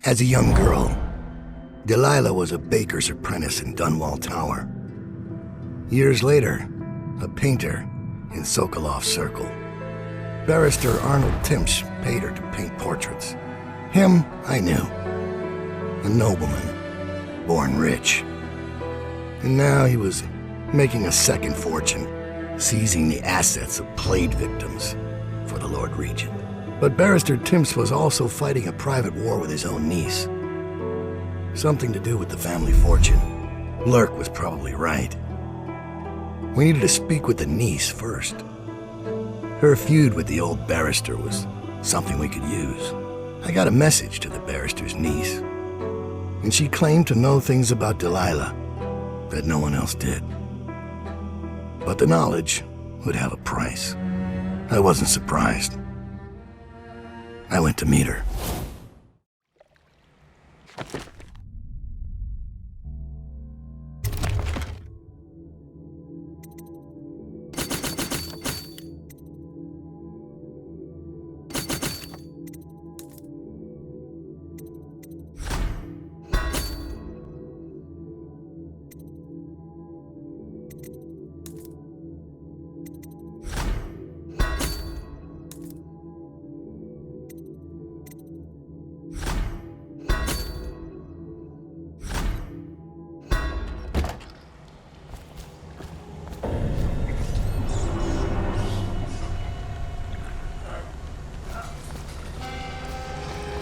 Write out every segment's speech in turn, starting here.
As a young girl, Delilah was a baker's apprentice in Dunwall Tower. Years later, a painter in Sokolov Circle. Barrister Arnold Timsh paid her to paint portraits. Him, I knew. A nobleman, born rich. And now he was making a second fortune, seizing the assets of plague victims for the Lord Regent. But Barrister Timsh was also fighting a private war with his own niece. Something to do with the family fortune. Lurk was probably right. We needed to speak with the niece first. Her feud with the old barrister was something we could use. I got a message to the barrister's niece, and she claimed to know things about Delilah that no one else did. But the knowledge would have a price. I wasn't surprised. I went to meet her.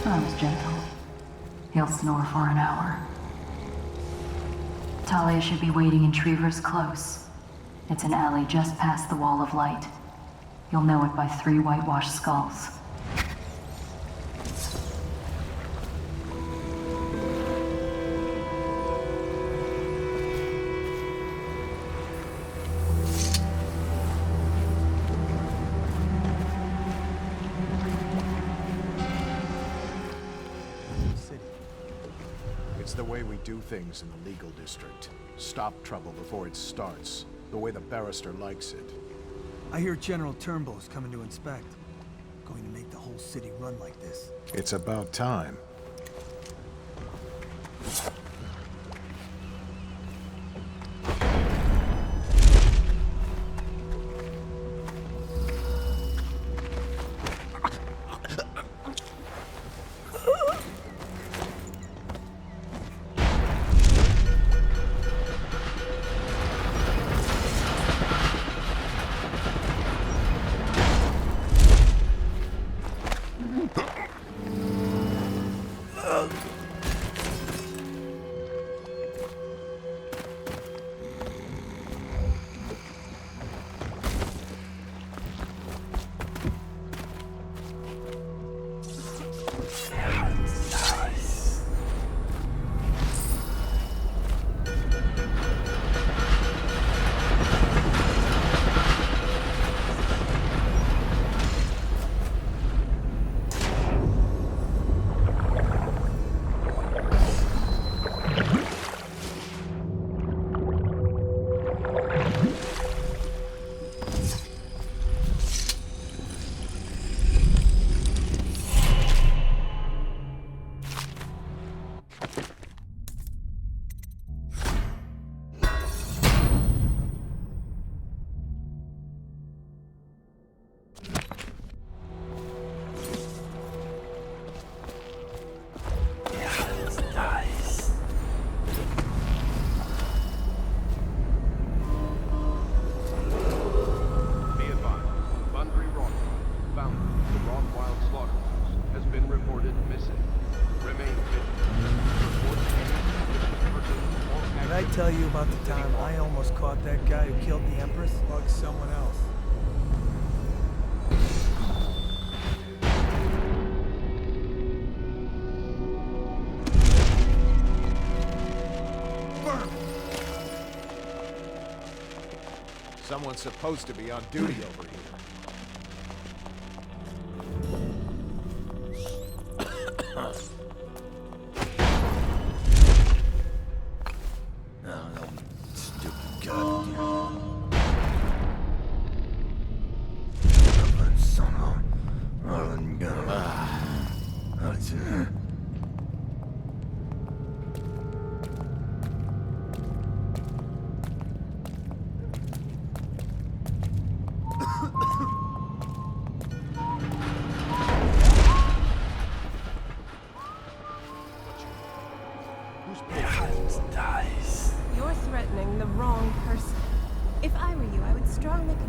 I was gentle. He'll snore for an hour. Thalia should be waiting in Trevor's Close. It's an alley just past the Wall of Light. You'll know it by 3 whitewashed skulls. It's the way we do things in the legal district. Stop trouble before it starts. The way the barrister likes it. I hear General Turnbull's coming to inspect. Going to make the whole city run like this. It's about time. Tell you about the time I almost caught that guy who killed the Empress? Bug someone else. Burn! Someone's supposed to be on duty over here.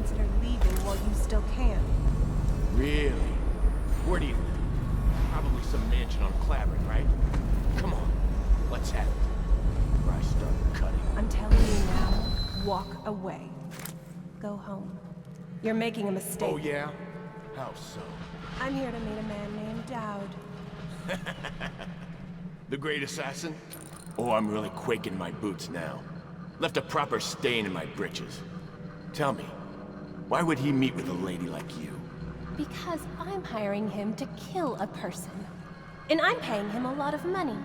consider leaving while you still can. Really? Where do you live? Probably some mansion on Clavering, right? Come on, let's have it. Before I start cutting. I'm telling you now, walk away. Go home. You're making a mistake. Oh yeah? How so? I'm here to meet a man named Dowd. The great assassin? Oh, I'm really quaking my boots now. Left a proper stain in my britches. Tell me, why would he meet with a lady like you? Because I'm hiring him to kill a person. And I'm paying him a lot of money.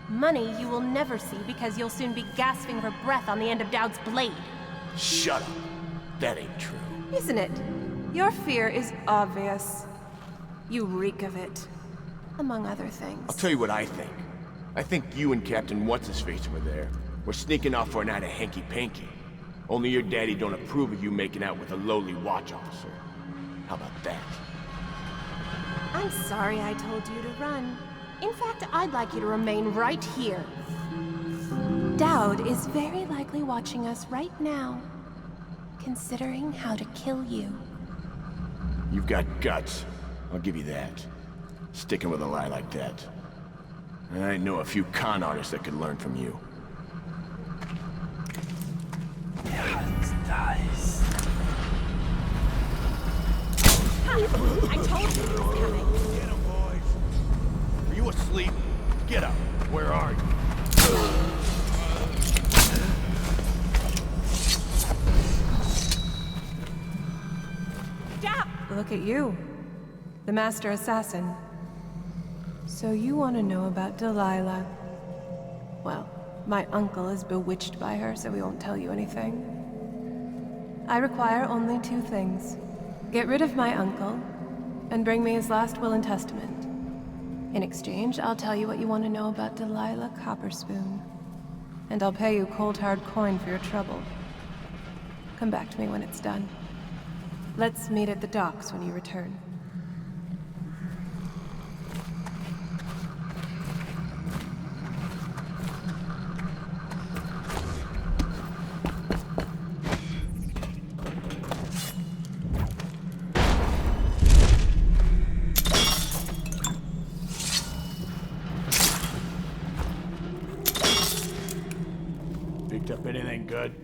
Money you will never see because you'll soon be gasping for breath on the end of Dowd's blade. Shut up. That ain't true. Isn't it? Your fear is obvious. You reek of it. Among other things. I'll tell you what I think. I think you and Captain What's-His-Face were there. We're sneaking off for a night of hanky-panky. Only your daddy don't approve of you making out with a lowly watch officer. How about that? I'm sorry I told you to run. In fact, I'd like you to remain right here. Dowd is very likely watching us right now, considering how to kill you. You've got guts. I'll give you that. Sticking with a lie like that. I know a few con artists that could learn from you. Nice. I told you he was coming. Get him, boys. Are you asleep? Get up. Where are you? Stop! Look at you. The Master Assassin. So you want to know about Delilah? Well, my uncle is bewitched by her, so we won't tell you anything. I require only 2 things. Get rid of my uncle, and bring me his last will and testament. In exchange, I'll tell you what you want to know about Delilah Copperspoon. And I'll pay you cold hard coin for your trouble. Come back to me when it's done. Let's meet at the docks when you return. Picked up anything good?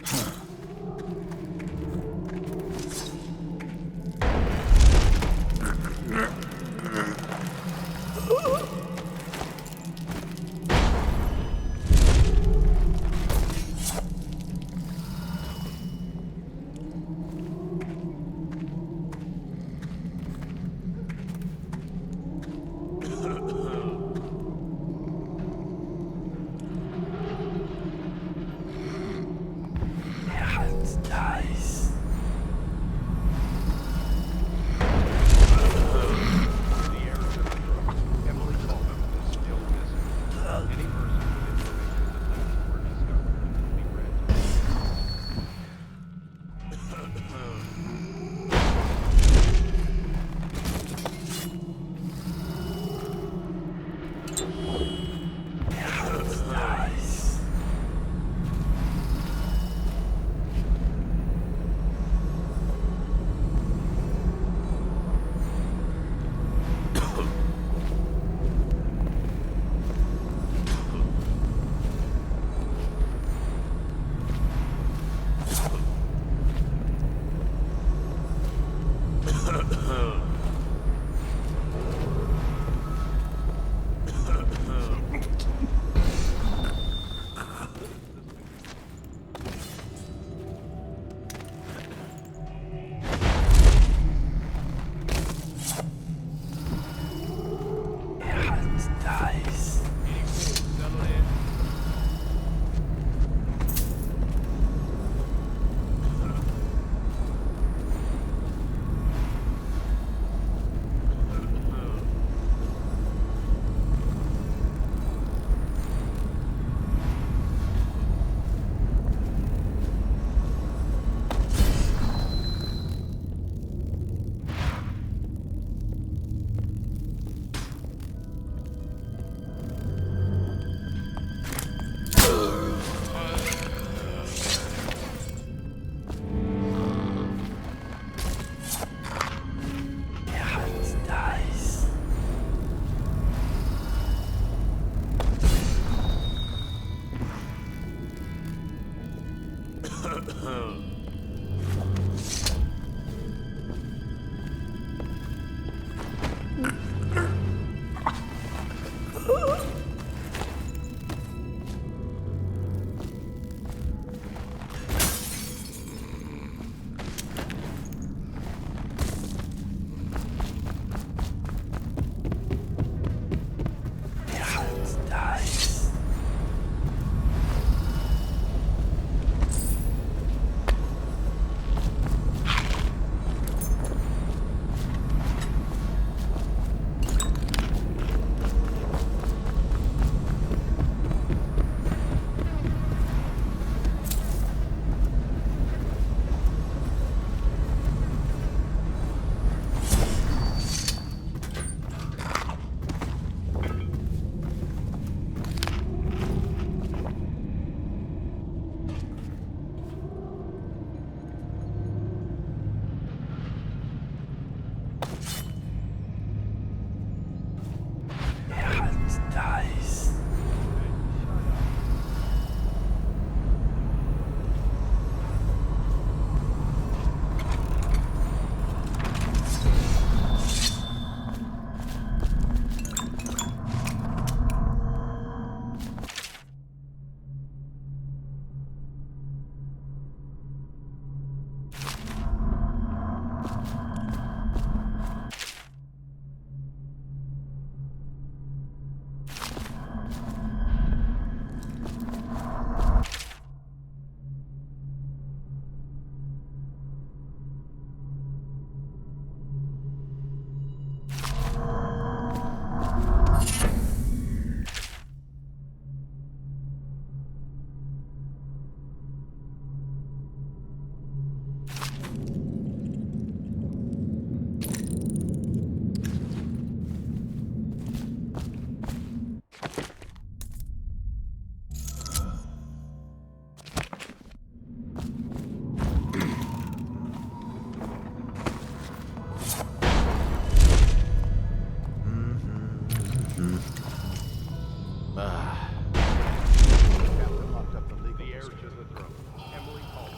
Captain locked up the legal district. To the throne. Emily Cole.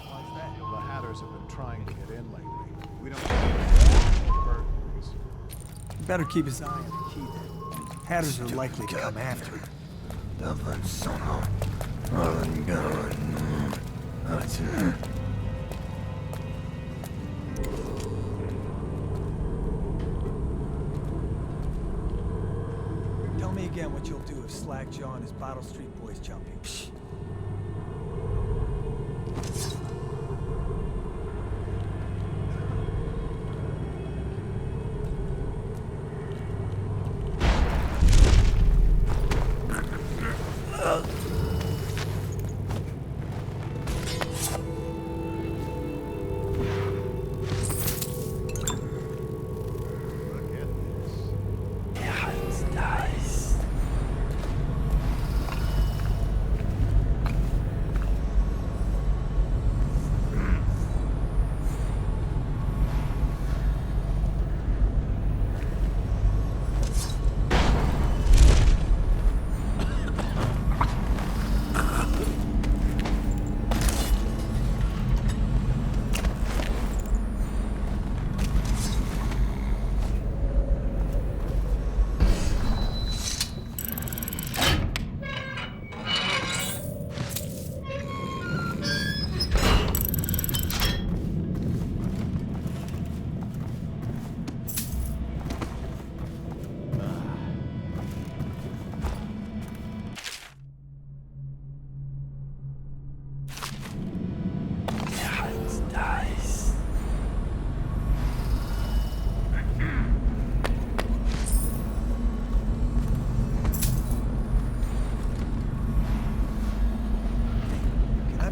The Hatters have been trying to get in lately. We don't burglaries. Better keep his eye on the key then. Hatters are likely to come after him. Tell me again what you'll do if Slackjaw and his Bottle Street boys jump you.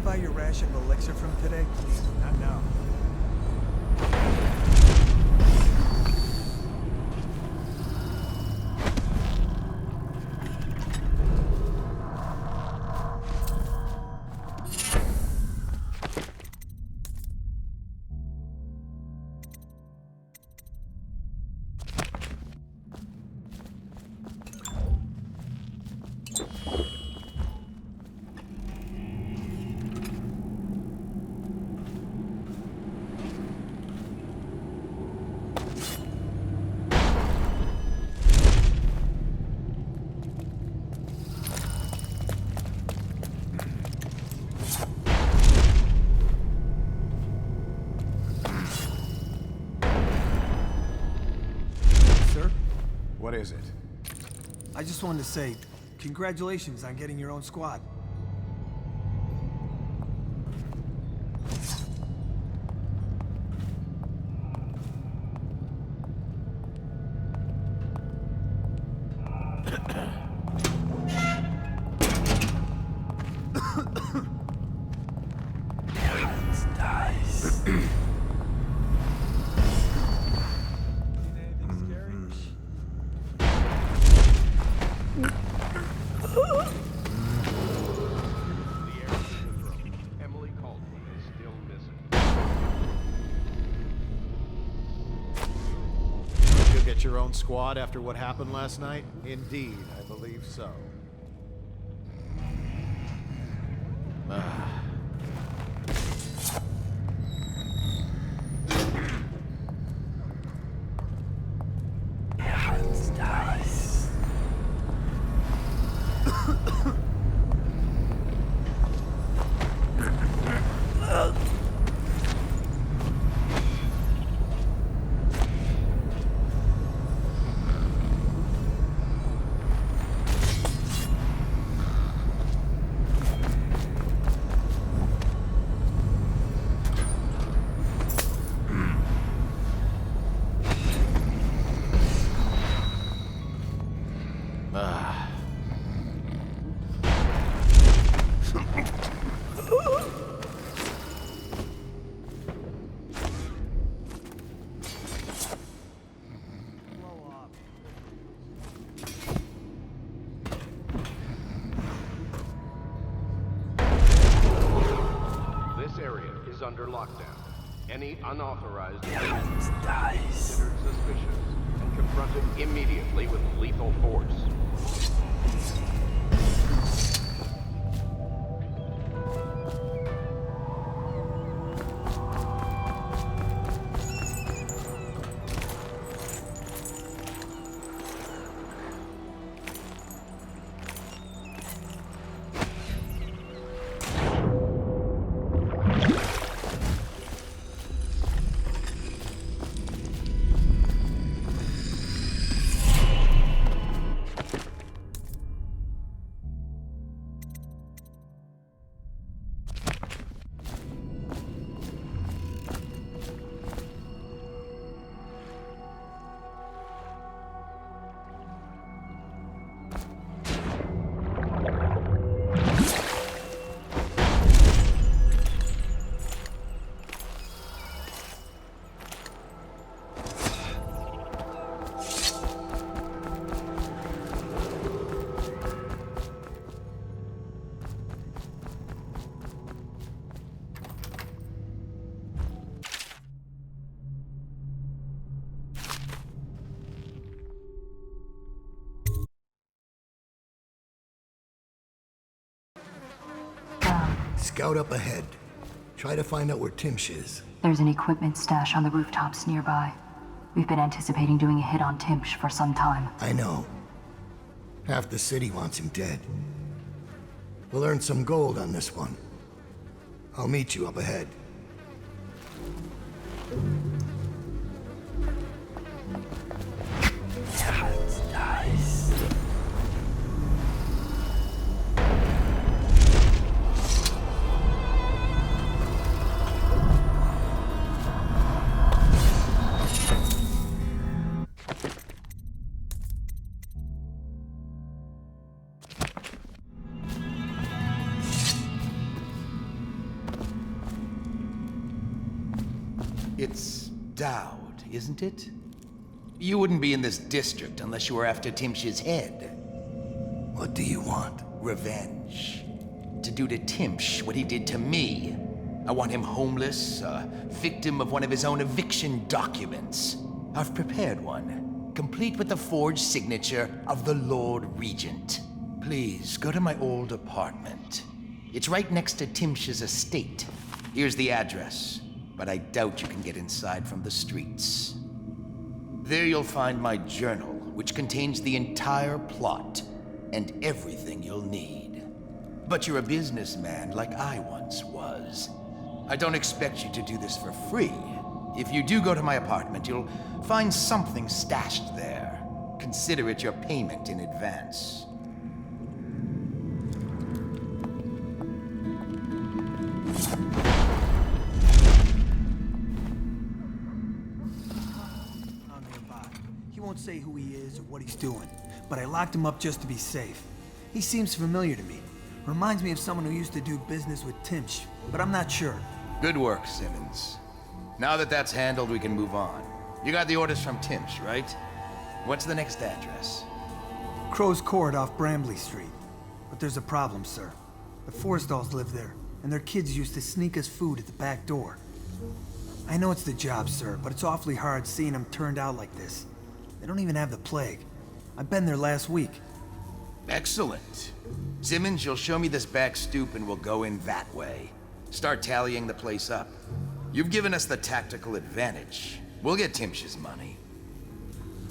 Buy your ration of elixir from today? Not now. What is it? I just wanted to say, congratulations on getting your own squad. Your own squad after what happened last night? Indeed, I believe so. Under lockdown. Any unauthorized presence is considered suspicious and confronted immediately with lethal force. Scout up ahead. Try to find out where Timsh is. There's an equipment stash on the rooftops nearby. We've been anticipating doing a hit on Timsh for some time. I know. Half the city wants him dead. We'll earn some gold on this one. I'll meet you up ahead. Nice. It's Dowd, isn't it? You wouldn't be in this district unless you were after Timsh's head. What do you want? Revenge. To do to Timsh what he did to me. I want him homeless, a victim of one of his own eviction documents. I've prepared one, complete with the forged signature of the Lord Regent. Please, go to my old apartment. It's right next to Timsh's estate. Here's the address, but I doubt you can get inside from the streets. There you'll find my journal, which contains the entire plot and everything you'll need. But you're a businessman like I once was. I don't expect you to do this for free. If you do go to my apartment, you'll find something stashed there. Consider it your payment in advance. He won't say who he is or what he's doing, but I locked him up just to be safe. He seems familiar to me. Reminds me of someone who used to do business with Timsh, but I'm not sure. Good work, Simmons. Now that that's handled, we can move on. You got the orders from Timsh, right? What's the next address? Crow's Court off Brambley Street. But there's a problem, sir. The Forrestalls live there, and their kids used to sneak us food at the back door. I know it's the job, sir, but it's awfully hard seeing them turned out like this. They don't even have the plague. I've been there last week. Excellent. Simmons, you'll show me this back stoop and we'll go in that way. Start tallying the place up. You've given us the tactical advantage. We'll get Timsh's money.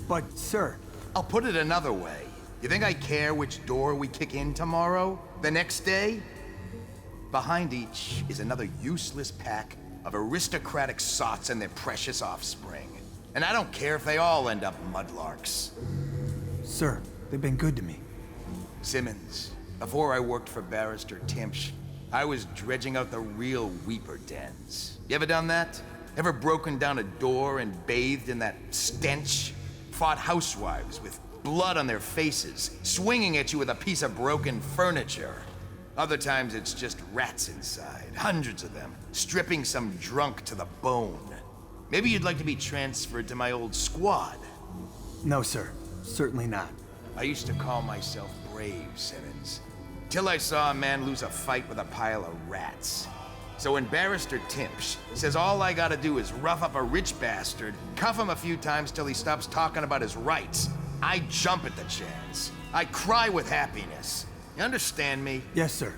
But, sir... I'll put it another way. You think I care which door we kick in tomorrow? The next day? Behind each is another useless pack of aristocratic sots and their precious offspring. And I don't care if they all end up mudlarks. Sir, they've been good to me. Simmons, before I worked for Barrister Timsh, I was dredging out the real Weeper dens. You ever done that? Ever broken down a door and bathed in that stench? Fought housewives with blood on their faces, swinging at you with a piece of broken furniture. Other times it's just rats inside, hundreds of them, stripping some drunk to the bone. Maybe you'd like to be transferred to my old squad. No, sir. Certainly not. I used to call myself brave, Simmons. Till I saw a man lose a fight with a pile of rats. So when Barrister Timsh says all I gotta do is rough up a rich bastard, cuff him a few times till he stops talking about his rights, I jump at the chance. I cry with happiness. You understand me? Yes, sir.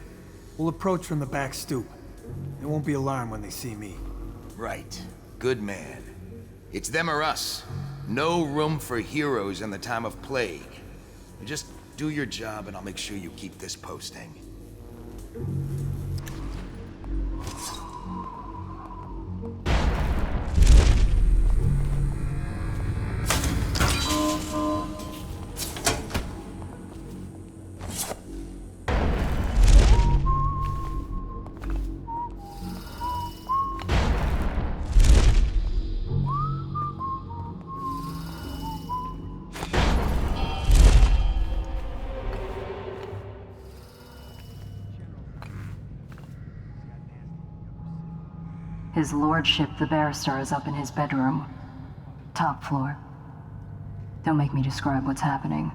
We'll approach from the back stoop. They won't be alarmed when they see me. Right. Good man. It's them or us. No room for heroes in the time of plague. You just do your job and I'll make sure you keep this posting. His lordship, the barrister, is up in his bedroom. Top floor. Don't make me describe what's happening.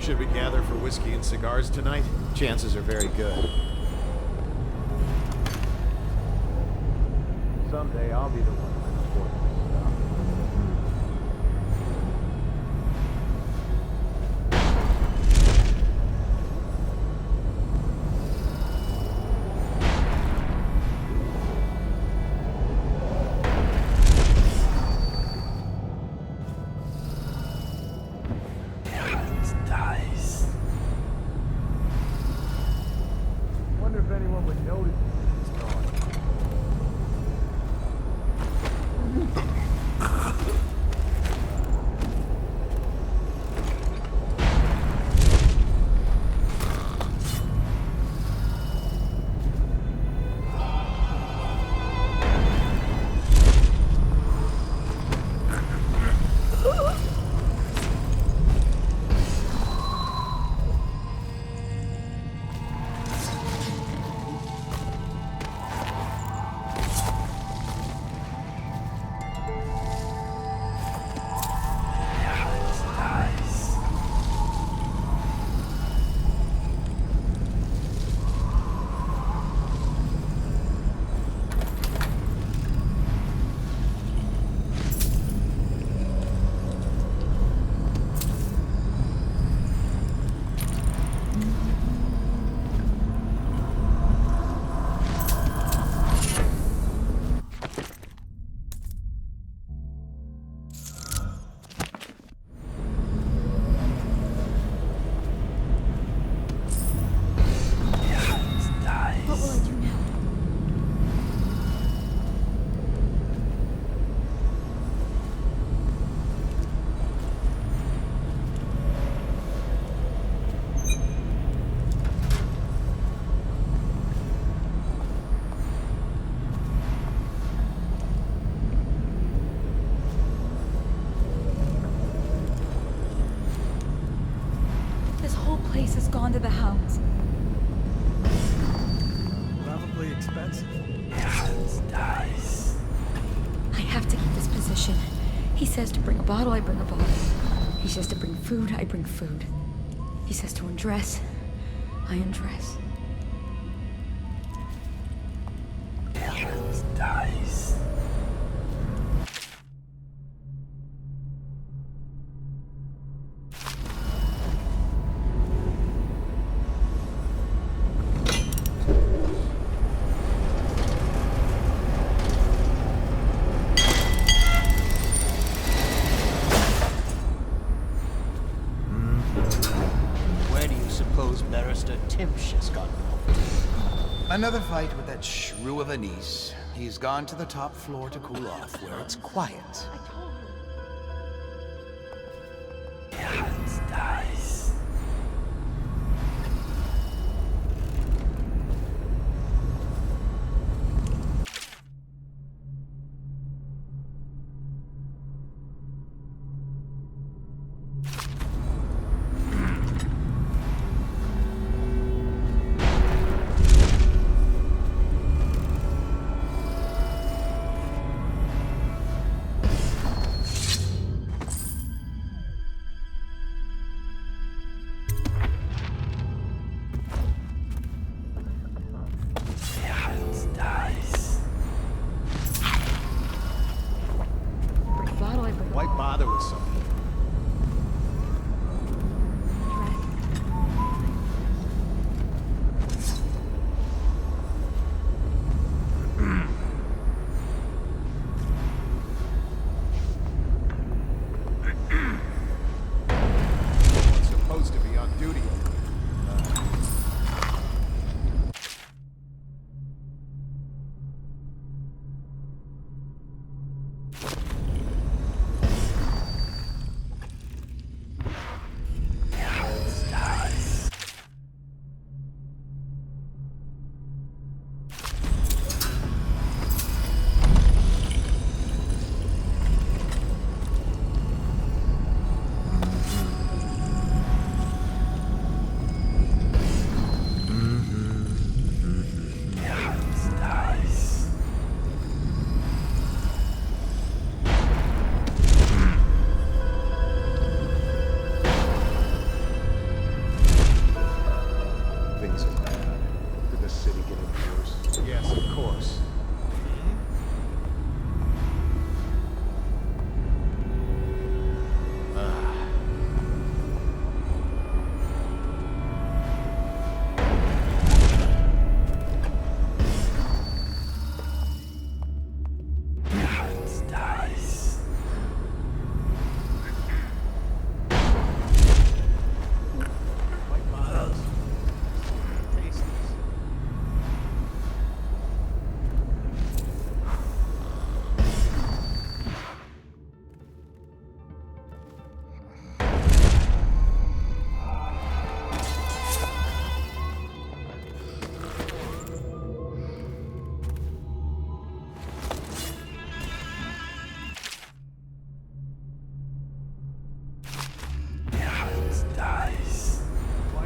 Should we gather for whiskey and cigars tonight? Chances are very good. Someday I'll be the one transporting Wonder if anyone would notice it's gone. Place has gone to the hounds. Probably expensive. I have to keep this position. He says to bring a bottle, I bring a bottle. He says to bring food, I bring food. He says to undress, I undress. Barrister Timsh has gotten off. Another fight with that shrew of a niece. He's gone to the top floor to cool off, where it's quiet. Why bother with something? Someone's supposed to be on duty.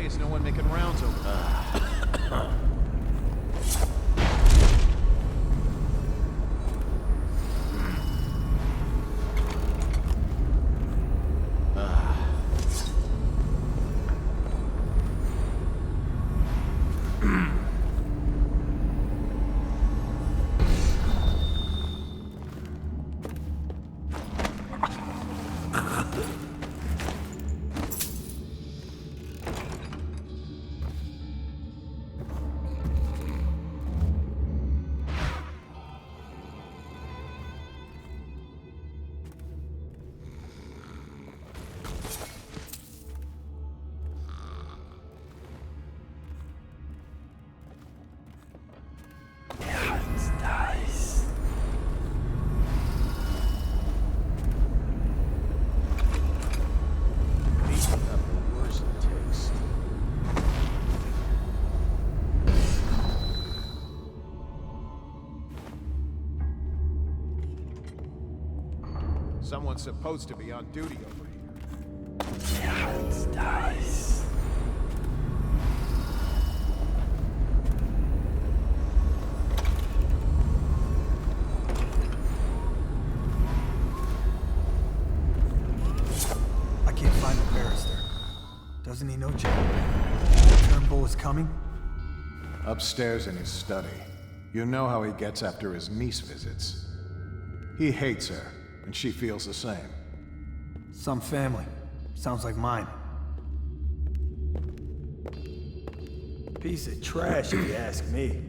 Is no one making rounds over there? Someone's supposed to be on duty over here. I can't find the barrister. Doesn't he know Turnbull is coming? Upstairs in his study. You know how he gets after his niece visits. He hates her, and she feels the same. Some family. Sounds like mine. Piece of trash, if you ask me.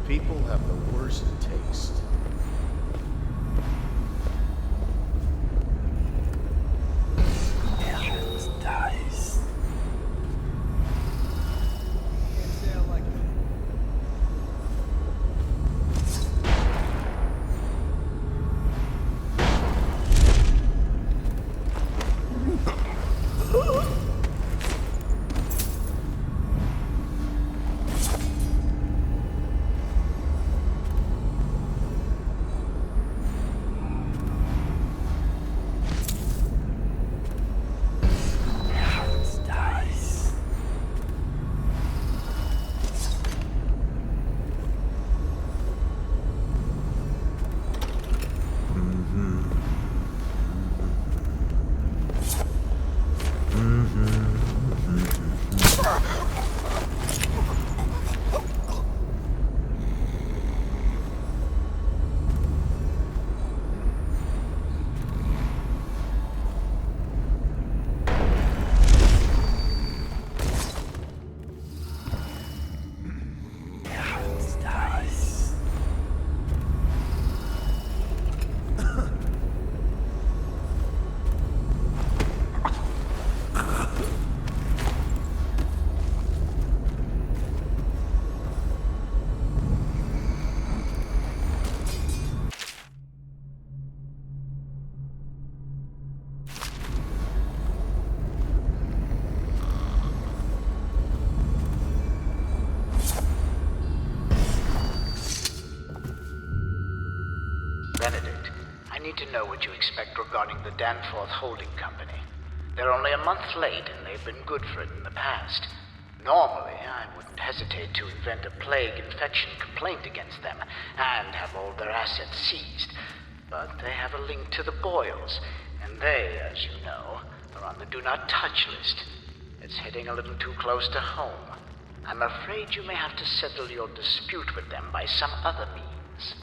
People have the worst taste. To know what you expect regarding the Danforth Holding Company. They're only a month late, and they've been good for it in the past. Normally, I wouldn't hesitate to invent a plague infection complaint against them and have all their assets seized. But they have a link to the Boyles, and they, as you know, are on the do not touch list. It's hitting a little too close to home. I'm afraid you may have to settle your dispute with them by some other means.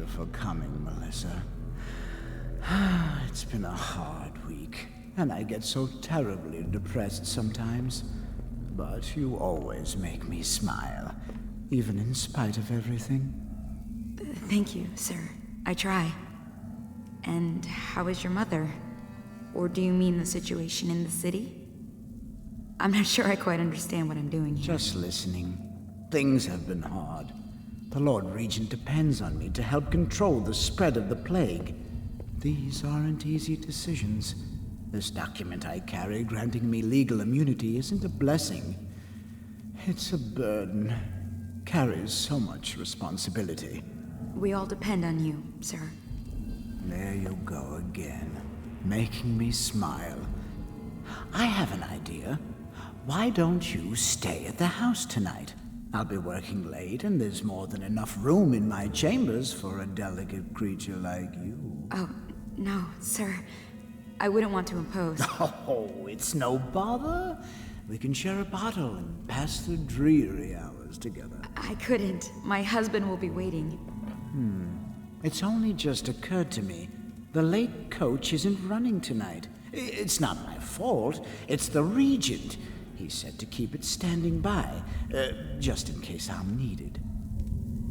For coming, Melissa. It's been a hard week, and I get so terribly depressed sometimes. But you always make me smile, even in spite of everything. Thank you, sir. I try. And how is your mother? Or do you mean the situation in the city? I'm not sure I quite understand what I'm doing here. Just listening. Things have been hard. The Lord Regent depends on me to help control the spread of the plague. These aren't easy decisions. This document I carry granting me legal immunity isn't a blessing. It's a burden. Carries so much responsibility. We all depend on you, sir. There you go again, making me smile. I have an idea. Why don't you stay at the house tonight? I'll be working late, and there's more than enough room in my chambers for a delicate creature like you. Oh, no, sir. I wouldn't want to impose. Oh, it's no bother. We can share a bottle and pass the dreary hours together. I couldn't. My husband will be waiting. It's only just occurred to me. The late coach isn't running tonight. It's not my fault. It's the Regent. He said to keep it standing by, just in case I'm needed.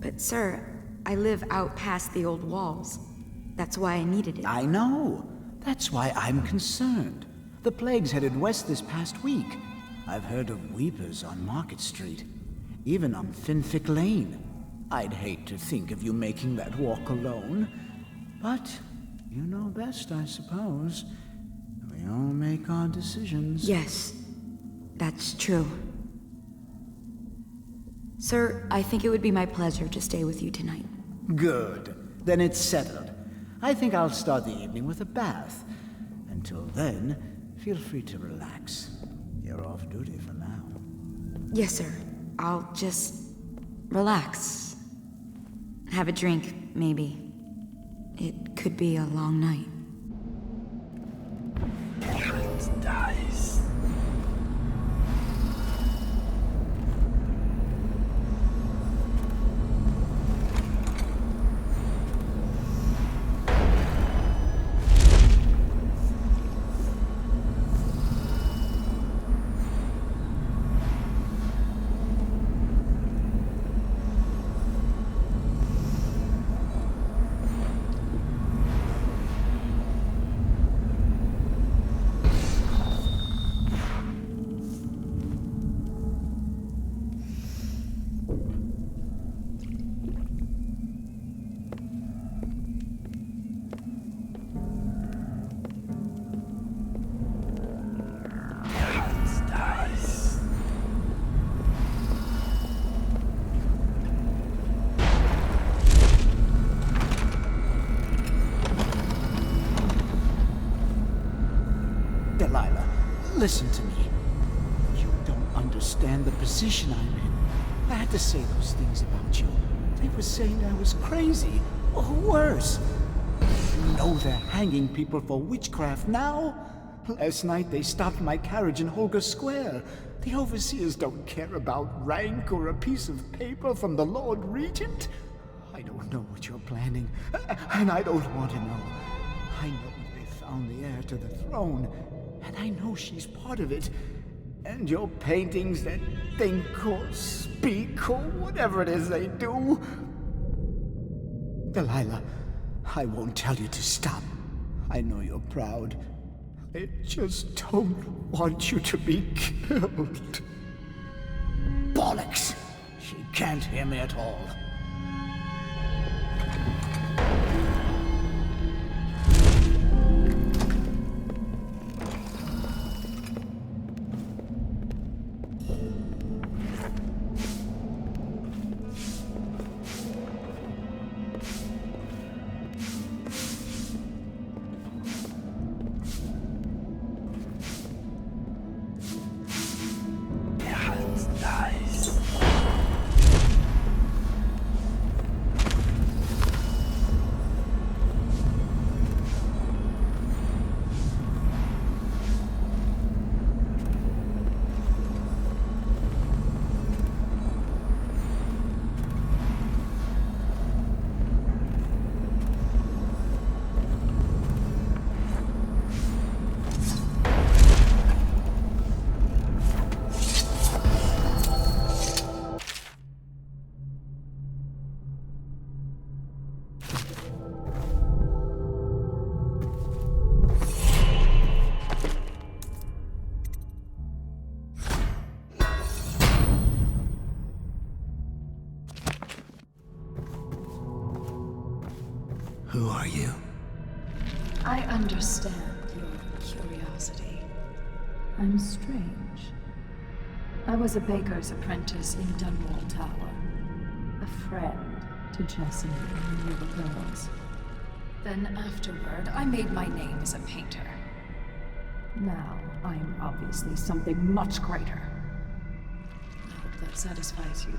But sir, I live out past the old walls. That's why I needed it. I know. That's why I'm concerned. The plague's headed west this past week. I've heard of weepers on Market Street, even on Finfic Lane. I'd hate to think of you making that walk alone. But you know best, I suppose. We all make our decisions. Yes. That's true. Sir, I think it would be my pleasure to stay with you tonight. Good. Then it's settled. I think I'll start the evening with a bath. Until then, feel free to relax. You're off duty for now. Yes, sir. I'll just relax. Have a drink, maybe. It could be a long night. Dice. Delilah, listen to me. You don't understand the position I'm in. I had to say those things about you. They were saying I was crazy, or worse. You know they're hanging people for witchcraft now? Last night they stopped my carriage in Holger Square. The overseers don't care about rank or a piece of paper from the Lord Regent. I don't know what you're planning, and I don't want to know. I know they found the heir to the throne, and I know she's part of it. And your paintings that think or speak or whatever it is they do. Delilah, I won't tell you to stop. I know you're proud. I just don't want you to be killed. Bollocks! She can't hear me at all. Who are you? I understand your curiosity. I'm strange. I was a baker's apprentice in Dunwall Tower. A friend to Jessie and the little girls. Then afterward, I made my name as a painter. Now, I'm obviously something much greater. I hope that satisfies you.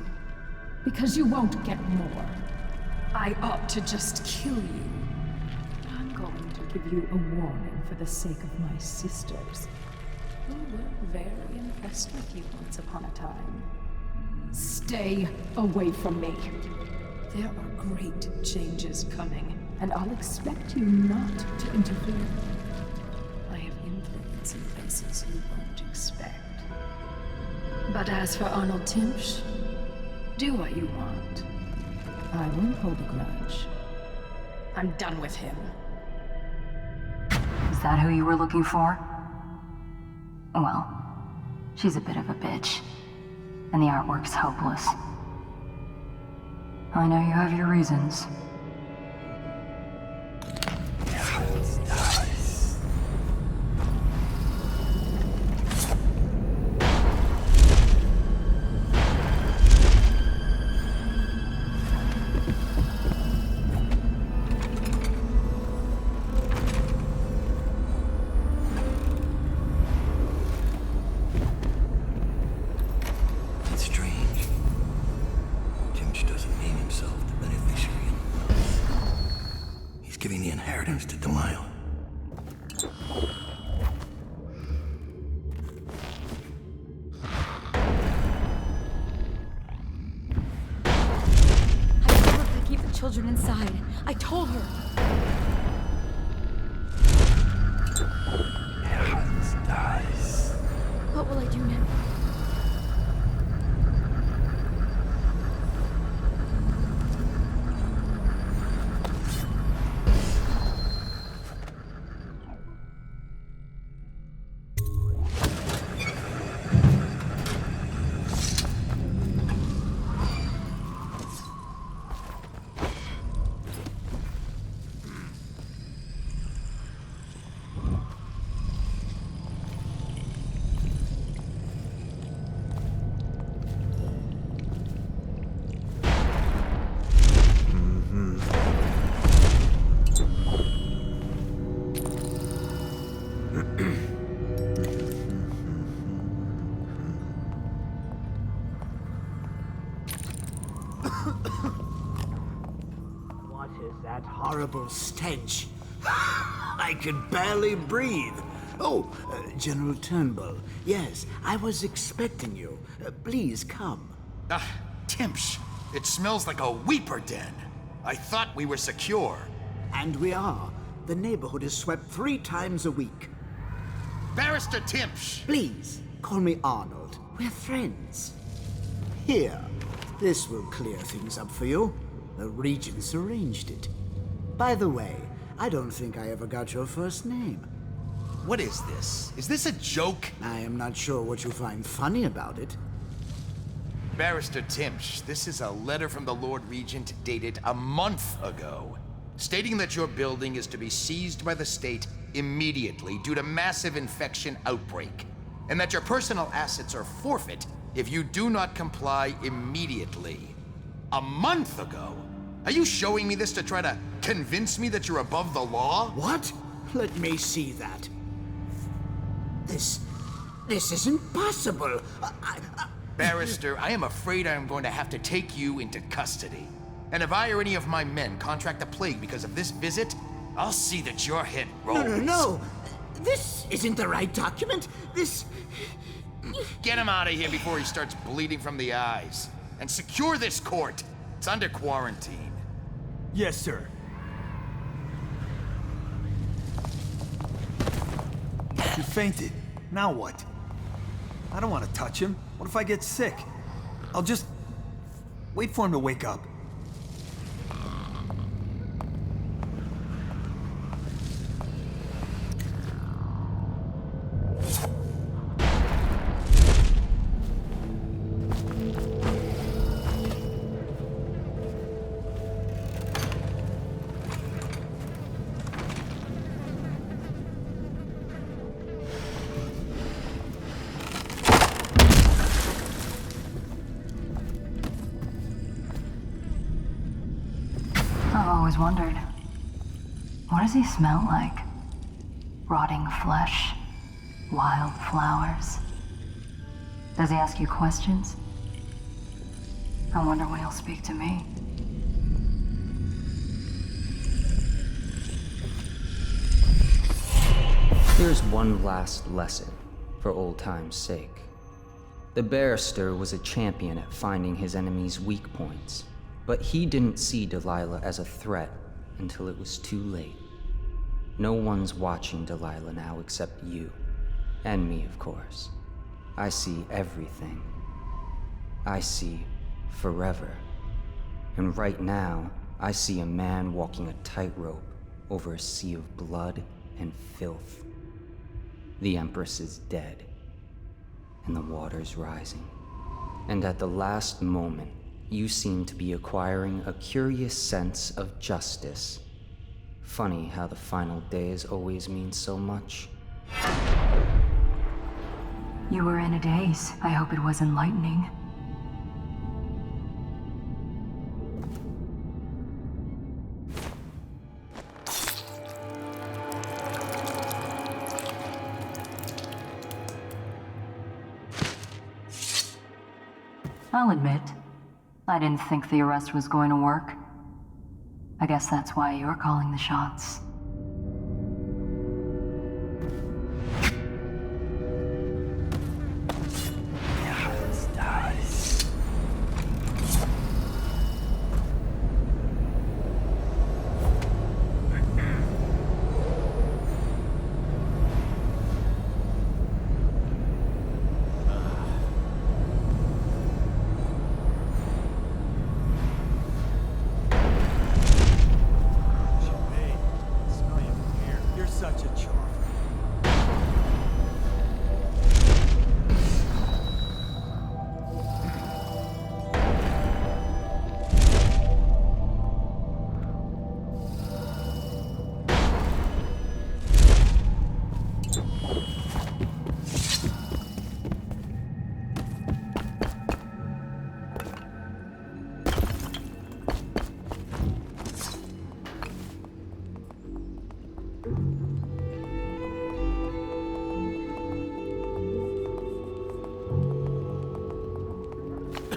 Because you won't get more. I ought to just kill you. I'm going to give you a warning for the sake of my sisters, who were very impressed with you once upon a time. Stay away from me. There are great changes coming, and I'll expect you not to interfere. I have influence in places you won't expect. But as for Arnold Timsh, do what you want. I won't hold a grudge. I'm done with him. Is that who you were looking for? Well, she's a bit of a bitch, and the artwork's hopeless. I know you have your reasons. Giving the inheritance to Delilah. I told her to keep the children inside. I told her. What will I do now? that horrible stench. I could barely breathe. Oh, General Turnbull. Yes, I was expecting you. Please come. Timsh, it smells like a weeper den. I thought we were secure. And we are. The neighborhood is swept 3 times a week. Barrister Timsh! Please, call me Arnold. We're friends. Here, this will clear things up for you. The Regents arranged it. By the way, I don't think I ever got your first name. What is this? Is this a joke? I am not sure what you find funny about it. Barrister Timsh, this is a letter from the Lord Regent dated a month ago, stating that your building is to be seized by the state immediately due to massive infection outbreak, and that your personal assets are forfeit if you do not comply immediately. A month ago? Are you showing me this to try to convince me that you're above the law? What? Let me see that. This isn't possible. Barrister, I am afraid I am going to have to take you into custody. And if I or any of my men contract the plague because of this visit, I'll see that your head rolls. No. This isn't the right document. Get him out of here before he starts bleeding from the eyes. And secure this court. It's under quarantine. Yes, sir. He fainted. Now what? I don't want to touch him. What if I get sick? I'll just wait for him to wake up. I've always wondered, what does he smell like? Rotting flesh? Wild flowers? Does he ask you questions? I wonder when he'll speak to me. Here's one last lesson, for old time's sake. The barrister was a champion at finding his enemies' weak points. But he didn't see Delilah as a threat until it was too late. No one's watching Delilah now except you. And me, of course. I see everything. I see forever. And right now, I see a man walking a tightrope over a sea of blood and filth. The Empress is dead, and the water's rising. And at the last moment, you seem to be acquiring a curious sense of justice. Funny how the final days always mean so much. You were in a daze. I hope it was enlightening. I'll admit, I didn't think the arrest was going to work. I guess that's why you're calling the shots.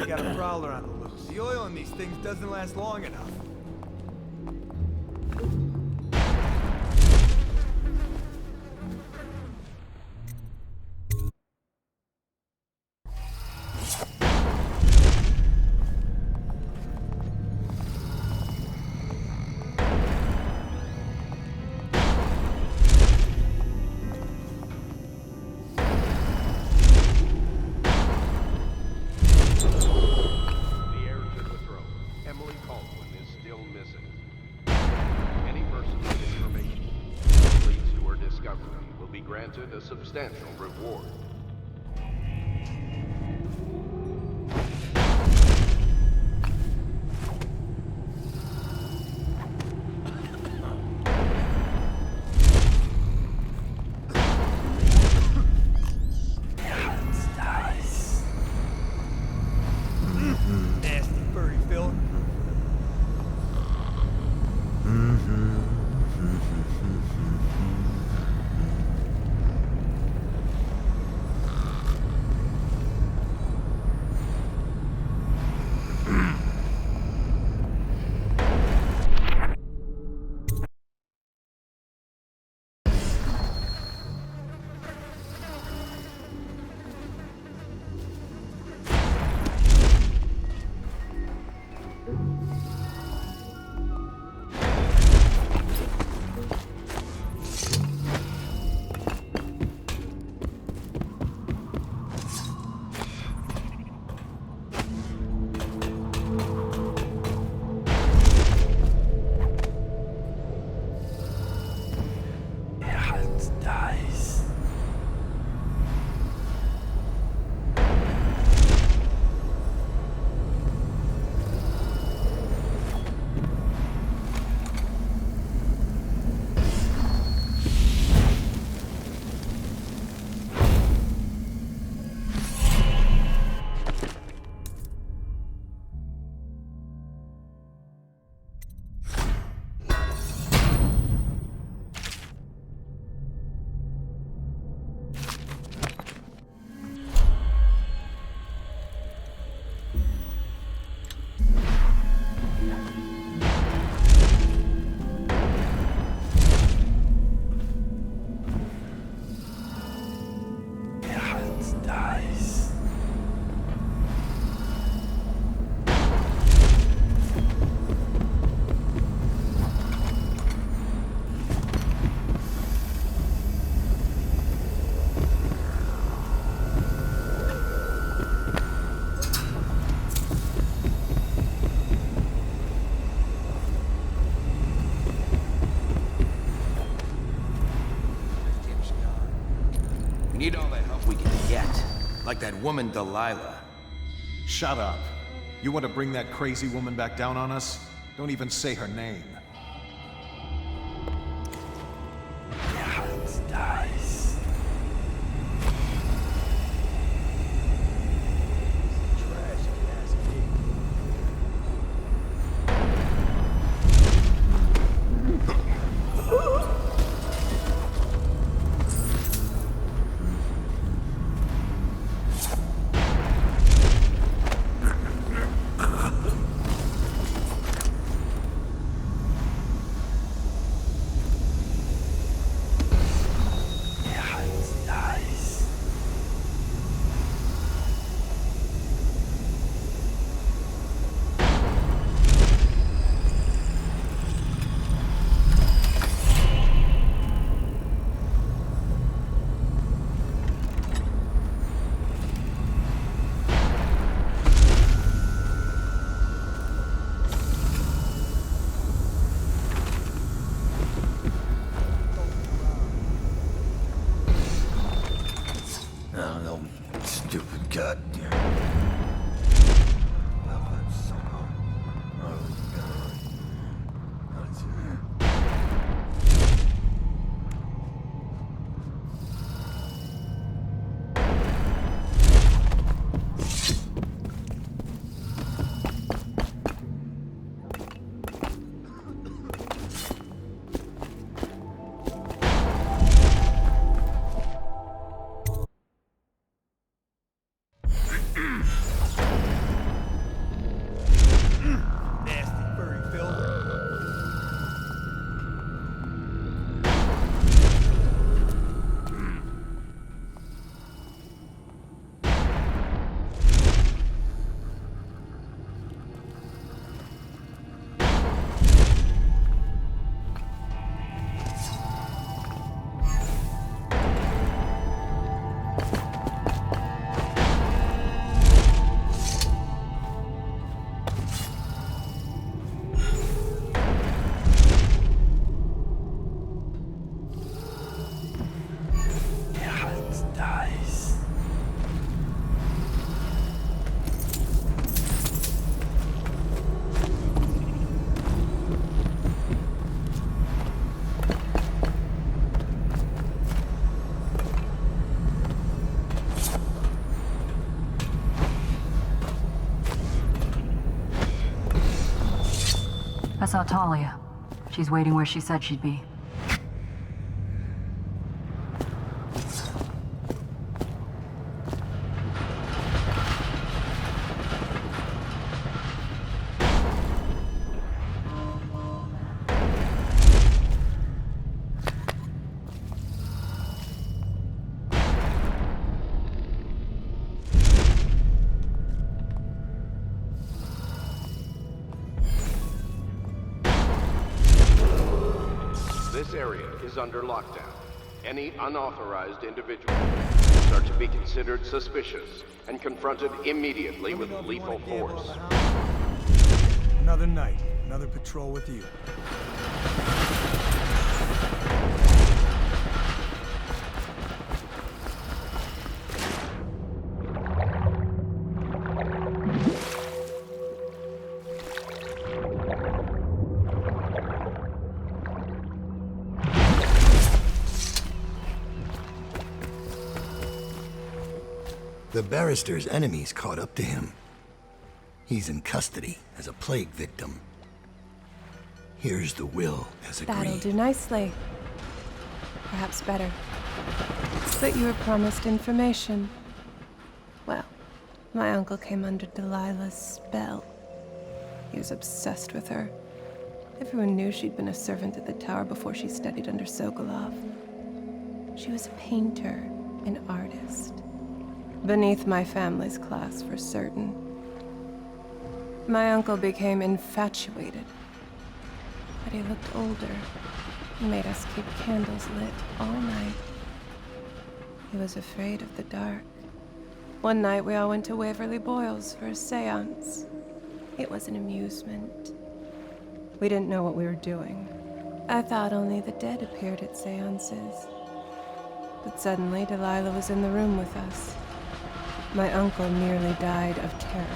Got a prowler on the loose. The oil in these things doesn't last long enough. granted a substantial reward. Nasty furry fella. We need all the help we can get. Like that woman Delilah. Shut up. You want to bring that crazy woman back down on us? Don't even say her name. just dies. I saw Thalia. She's waiting where she said she'd be. This area is under lockdown. Any unauthorized individuals are to be considered suspicious and confronted immediately with lethal force. Another night, another patrol with you. The barrister's enemies caught up to him. He's in custody as a plague victim. Here's the will as agreed. That'll do nicely. Perhaps better. But you were promised information. Well, my uncle came under Delilah's spell. He was obsessed with her. Everyone knew she'd been a servant at the tower before she studied under Sokolov. She was a painter, an artist. Beneath my family's class, for certain. My uncle became infatuated. But he looked older. He made us keep candles lit all night. He was afraid of the dark. One night we all went to Waverly Boyle's for a seance. It was an amusement. We didn't know what we were doing. I thought only the dead appeared at seances. But suddenly Delilah was in the room with us. My uncle nearly died of terror.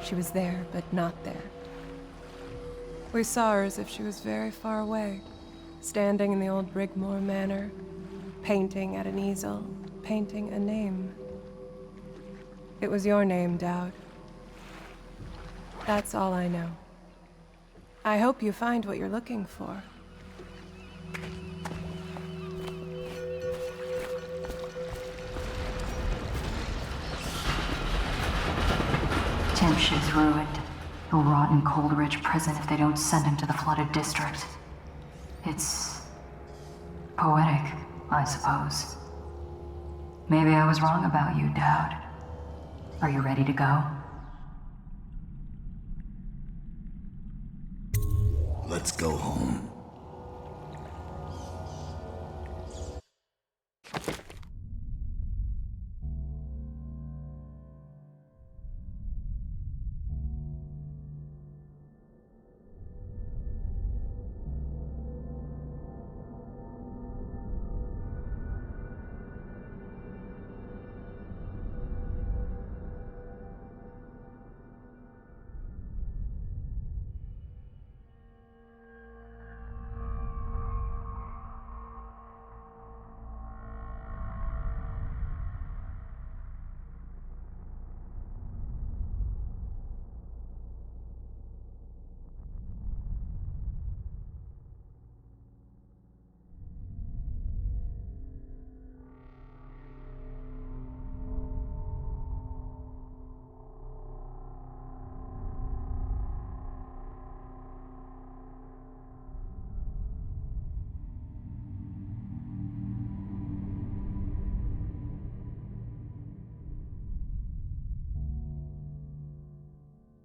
She was there, but not there. We saw her as if she was very far away, standing in the old Brigmore Manor, painting at an easel, painting a name. It was your name, Dowd. That's all I know. I hope you find what you're looking for. Timsh is ruined. He'll rot in Coleridge prison if they don't send him to the flooded district. It's poetic, I suppose. Maybe I was wrong about you, Dowd. Are you ready to go? Let's go home.